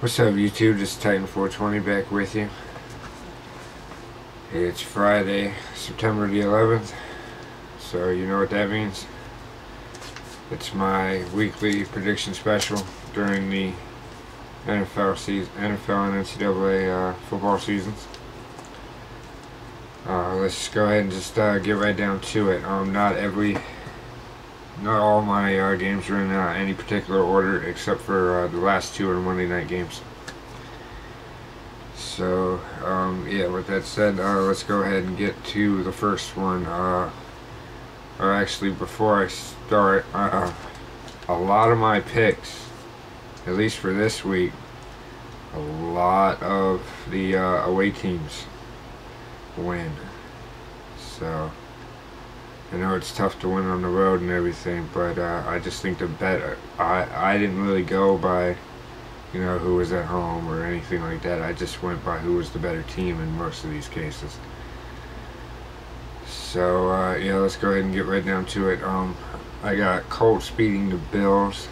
What's up, YouTube? Just Titan420 back with you. It's Friday, September the 11th, so you know what that means. It's my weekly prediction special during the NFL season, NFL and NCAA football seasons. Let's just go ahead and just get right down to it. Not all my games are in any particular order, except for the last two are Monday night games. So, yeah, with that said, let's go ahead and get to the first one. Or actually, before I start, a lot of my picks, at least for this week, a lot of the away teams win. So, I know it's tough to win on the road and everything, but I just think the bet, I didn't really go by, you know, who was at home or anything like that. I just went by who was the better team in most of these cases. So, yeah, let's go ahead and get right down to it. I got Colts beating the Bills.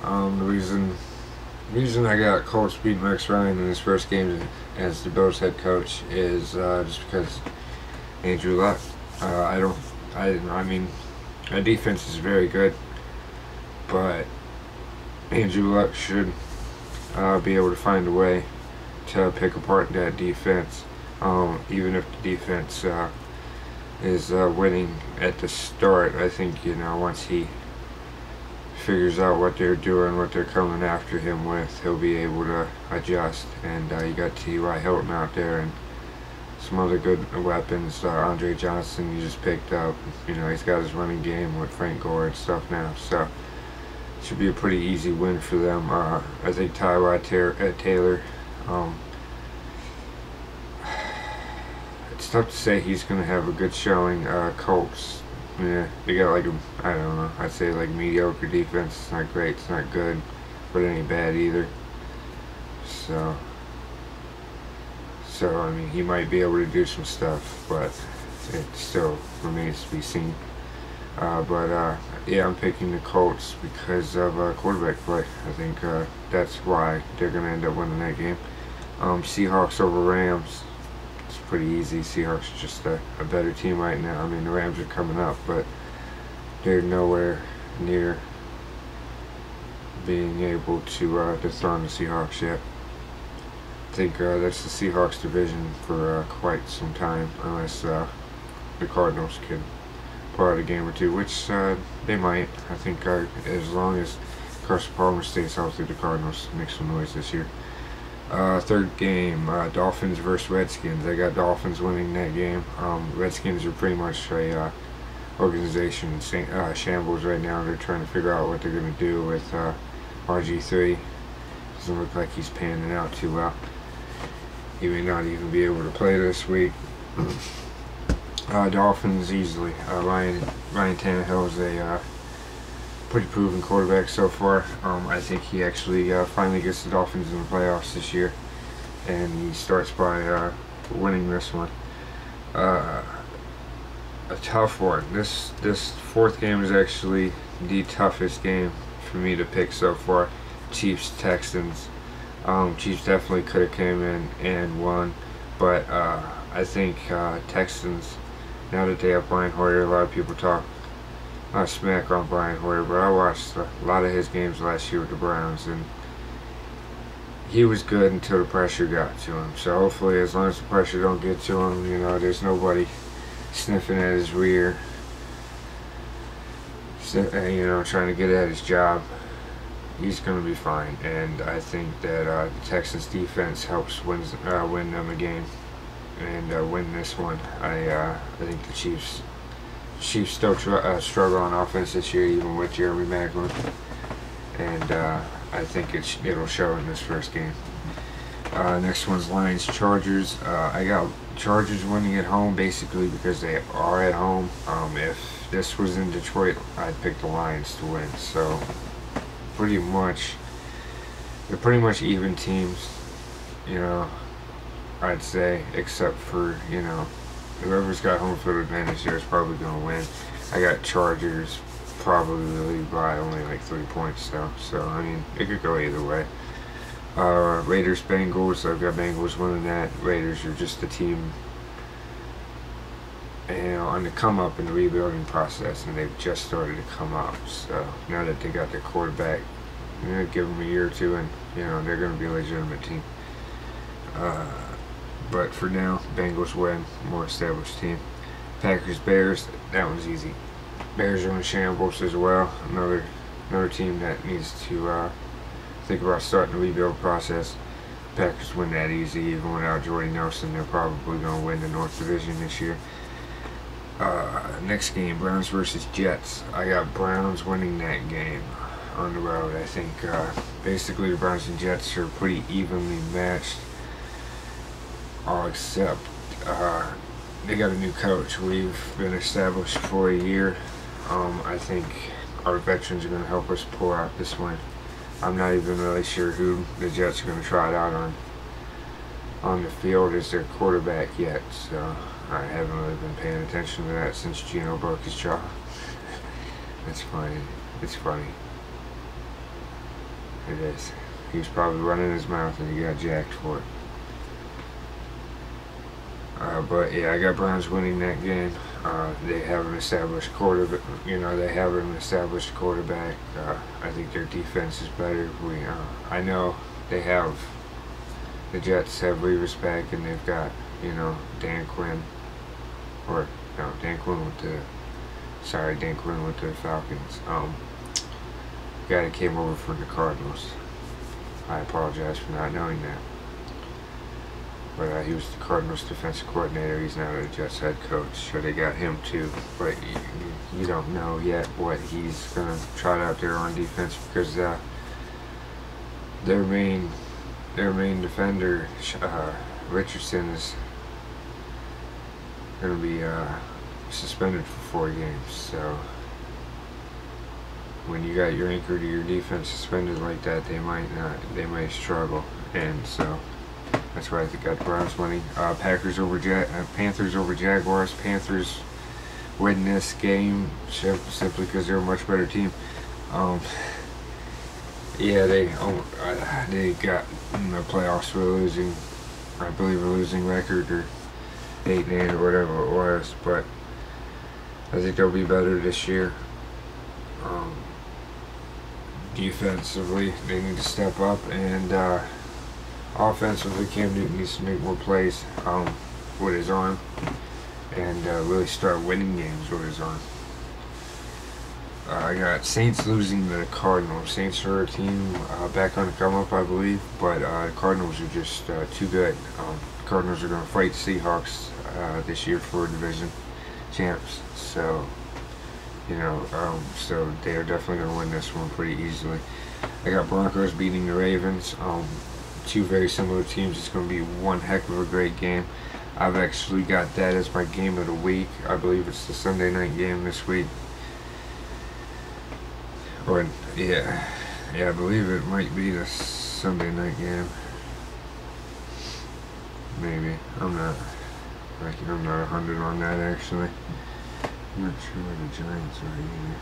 The reason I got Colts beating Rex Ryan in his first game as the Bills head coach is just because Andrew Luck. I mean, our defense is very good, but Andrew Luck should be able to find a way to pick apart that defense, even if the defense is winning at the start. I think, you know, once he figures out what they're doing, what they're coming after him with, he'll be able to adjust. And you got T.Y. Hilton out there and some other good weapons. Andre Johnson you just picked up. You know, he's got his running game with Frank Gore and stuff now, so it should be a pretty easy win for them. I think Tyrod Taylor, it's tough to say he's going to have a good showing. Colts, yeah, they got like I don't know, I'd say like mediocre defense. It's not great, it's not good, but it ain't bad either. So I mean, he might be able to do some stuff, but it still remains to be seen. Yeah, I'm picking the Colts because of quarterback play. I think that's why they're going to end up winning that game. Seahawks over Rams. It's pretty easy. Seahawks are just a better team right now. I mean, the Rams are coming up, but they're nowhere near being able to dethrone the Seahawks yet. I think that's the Seahawks division for quite some time, unless the Cardinals can pull out a game or two, which they might. I think as long as Carson Palmer stays healthy, the Cardinals make some noise this year. Third game, Dolphins versus Redskins. I got Dolphins winning that game. Redskins are pretty much a organization in shambles right now. They're trying to figure out what they're going to do with RG3. Doesn't look like he's panning out too well. He may not even be able to play this week. Dolphins easily. Ryan Tannehill is a pretty proven quarterback so far. I think he actually finally gets the Dolphins in the playoffs this year, and he starts by winning this one. A tough one. This fourth game is actually the toughest game for me to pick so far. Chiefs Texans. Chiefs definitely could have came in and won, but I think Texans, now that they have Brian Hoyer, a lot of people talk smack on Brian Hoyer, but I watched a lot of his games last year with the Browns, and he was good until the pressure got to him. So hopefully, as long as the pressure don't get to him, you know, there's nobody sniffing at his rear, you know, trying to get at his job, he's going to be fine. And I think that the Texans defense helps win them a game and win this one. I think the Chiefs still struggle on offense this year, even with Jeremy Maclin, and I think it'll show in this first game. Next one's Lions Chargers. I got Chargers winning at home basically because they are at home. If this was in Detroit, I'd pick the Lions to win. So they're pretty much even teams, you know, I'd say, except for, you know, whoever's got home field advantage there is probably going to win. I got Chargers probably by only like 3 points though, so I mean, it could go either way. Raiders, Bengals. I've got Bengals winning that. Raiders are just a team, on the come up in the rebuilding process, and they've just started to come up. So now that they got their quarterback, give them a year or two, and they're going to be a legitimate team. But for now, Bengals win, more established team. Packers, Bears, that one's easy. Bears are in shambles as well. Another team that needs to think about starting the rebuild process. Packers win that easy, even without Jordy Nelson. They're probably going to win the North Division this year. Next game, Browns versus Jets. I got Browns winning that game on the road. I think basically the Browns and Jets are pretty evenly matched, all except they got a new coach. We've been established for a year. I think our veterans are going to help us pull out this win. I'm not even really sure who the Jets are going to try it out on the field as their quarterback yet, so I haven't really been paying attention to that since Gino broke his jaw. That's funny. It's funny. It is. He was probably running his mouth and he got jacked for it. But yeah, I got Browns winning that game. They have an established quarterback. I think their defense is better. I know the Jets have Revis back, and they've got Dan Quinn, Dan Quinn went to the Falcons. Guy that came over from the Cardinals. I apologize for not knowing that. But he was the Cardinals defensive coordinator. He's now the Jets head coach, so they got him too. But you don't know yet what he's going to try out there on defense, because their main defender, Richardson, is going to be suspended for 4 games. So when you got your anchor to your defense suspended like that, they might struggle, and so that's why I think I got the Browns winning. Panthers over Jaguars. Panthers win this game simply because they're a much better team. Yeah, they got in the playoffs with a losing record, or 8-8 or whatever it was. But I think they'll be better this year. Defensively, they need to step up, and offensively, Cam Newton needs to make more plays with his arm, and really start winning games with his arm. I got Saints losing to the Cardinals. Saints are a team back on the come up, I believe, but the Cardinals are just too good. Cardinals are going to fight Seahawks this year for division champs, so so they are definitely going to win this one pretty easily. I got Broncos beating the Ravens. Two very similar teams. It's going to be one heck of a great game. I've actually got that as my game of the week. I believe it's the Sunday night game this week. Yeah, I believe it might be the Sunday night game. Maybe. I'm not 100 on that, actually. I'm not sure where the Giants are either.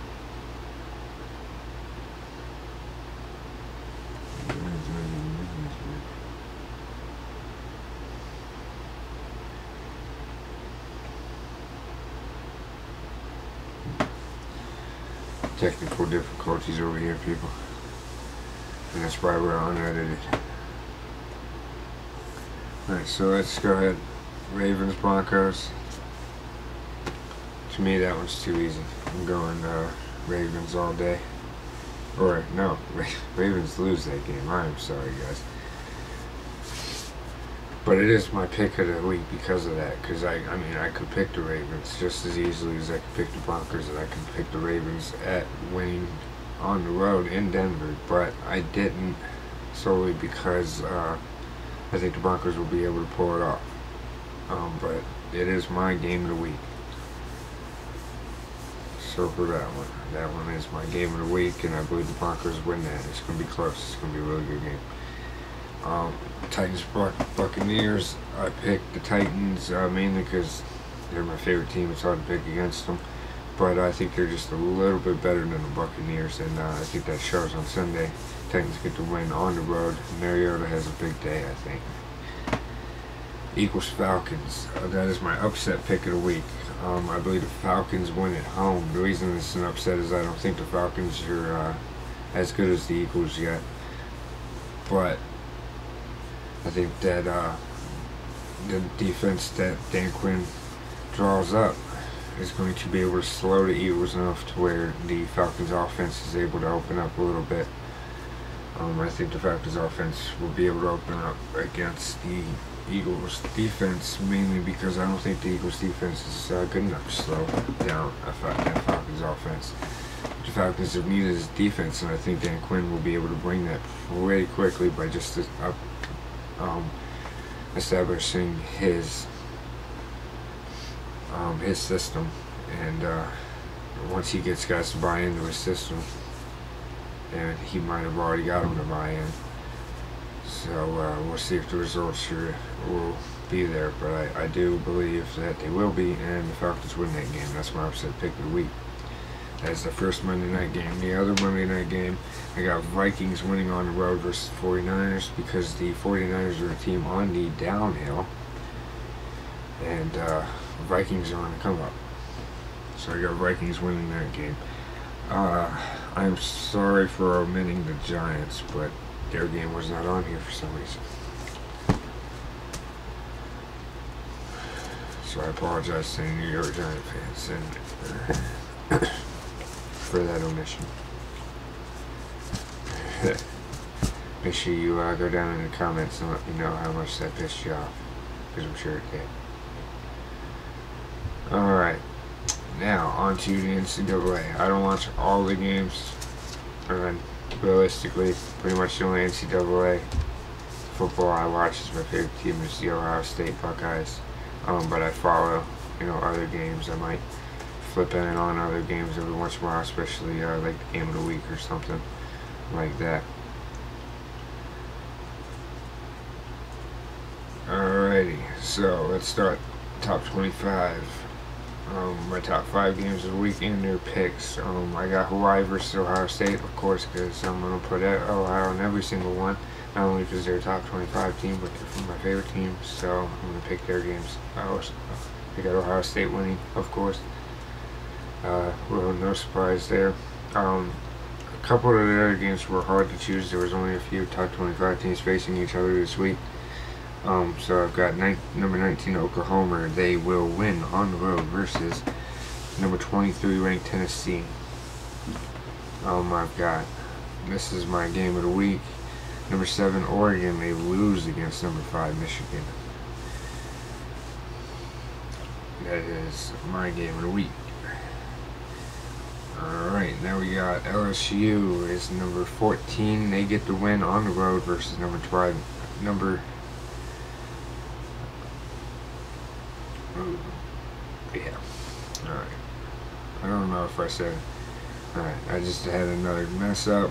The Giants aren't even in this week. Technical difficulties over here, people. And that's why we're unedited. Alright, so let's go ahead. Ravens, Broncos. To me, that one's too easy. I'm going Ravens all day. Or, no, Ravens lose that game. I'm sorry, guys. But it is my pick of the week because of that. Because, I could pick the Ravens just as easily as I could pick the Broncos, and I could pick the Ravens at winning on the road in Denver. But I didn't, solely because I think the Broncos will be able to pull it off. But it is my game of the week. So for that one is my game of the week, and I believe the Broncos win that. It's going to be close. It's going to be a really good game. Titans, Buccaneers. I picked the Titans mainly because they're my favorite team. It's hard to pick against them. but I think they're just a little bit better than the Buccaneers, and I think that shows on Sunday. Titans get the win on the road. Mariota has a big day, I think. Eagles Falcons. That is my upset pick of the week. I believe the Falcons win at home. The reason it's an upset is I don't think the Falcons are as good as the Eagles yet. But I think that the defense that Dan Quinn draws up is going to be able to slow the Eagles enough to where the Falcons offense is able to open up a little bit. I think the Falcons offense will be able to open up against the Eagles defense, mainly because I don't think the Eagles defense is good enough to slow down a Falcons offense. The Falcons have needed his defense, and I think Dan Quinn will be able to bring that pretty quickly by just establishing his system, and once he gets guys to buy into his system, and he might have already got them to buy in. So we'll see if the results will be there, but I do believe that they will be, and the Falcons win that game. That's my upset pick of the week. That's the first Monday night game. The other Monday night game, I got Vikings winning on the road versus 49ers, because the 49ers are a team on the downhill, and Vikings are on the come up. So I got Vikings winning that game. I'm sorry for omitting the Giants, but their game was not on here for some reason. So I apologize to the New York Giant fans and for that omission. Make sure you go down in the comments and let me know how much that pissed you off, because I'm sure it did. Alright, now on to the NCAA. I don't watch all the games, and realistically, pretty much the only NCAA football I watch is my favorite team is the Ohio State Buckeyes. But I follow, other games. I might flip in and on other games every once in a while, especially like the game of the week or something like that. Alrighty, so let's start top 25. My top 5 games of the week and their picks. I got Hawaii versus Ohio State, of course, because I'm going to put Ohio in every single one. Not only because they're a top 25 team, but they're from my favorite team, so I'm going to pick their games. I got Ohio State winning, of course. Well, no surprise there. A couple of the other games were hard to choose. There was only a few top 25 teams facing each other this week. So I've got number 19 Oklahoma. They will win on the road versus number 23 ranked Tennessee. I've got, this is my game of the week, number 7 Oregon. They lose against number 5 Michigan. That is my game of the week. Alright, now we got LSU is number 14. They get the win on the road versus number 12. Yeah. Alright. I don't know if I said it. Alright, I just had another mess up.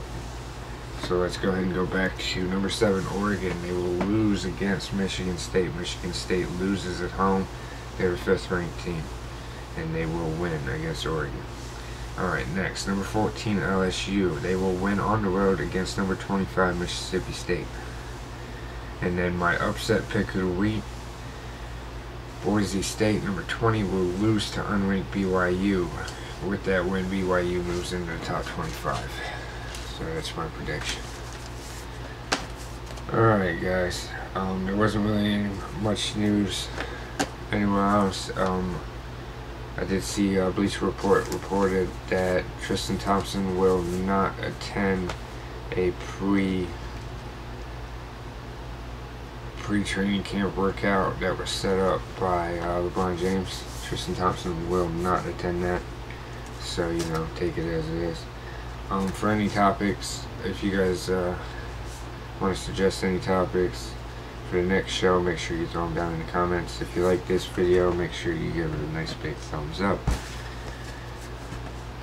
So let's go ahead and go back to number 7 Oregon. They will lose against Michigan State. Michigan State loses at home. They're the 5th ranked team. And they will win against Oregon. Alright, next, number 14 LSU. They will win on the road against number 25 Mississippi State. And then my upset pick of the week, Boise State, number 20, will lose to unranked BYU. With that win, BYU moves into the top 25. So that's my prediction. Alright guys, there wasn't really much news anywhere else. I did see Bleacher Report reported that Tristan Thompson will not attend a pre-training camp workout that was set up by LeBron James. Tristan Thompson will not attend that, so take it as it is. For any topics, if you guys want to suggest any topics for the next show, make sure you throw them down in the comments. If you like this video, make sure you give it a nice big thumbs up.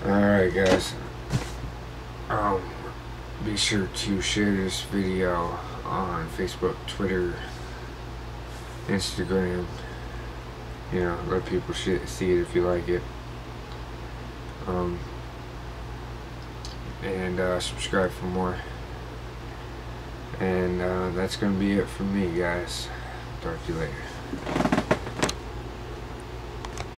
Alright guys, be sure to share this video on Facebook, Twitter, Instagram. Let people see it if you like it. And subscribe for more. And that's gonna be it from me, guys. Talk to you later.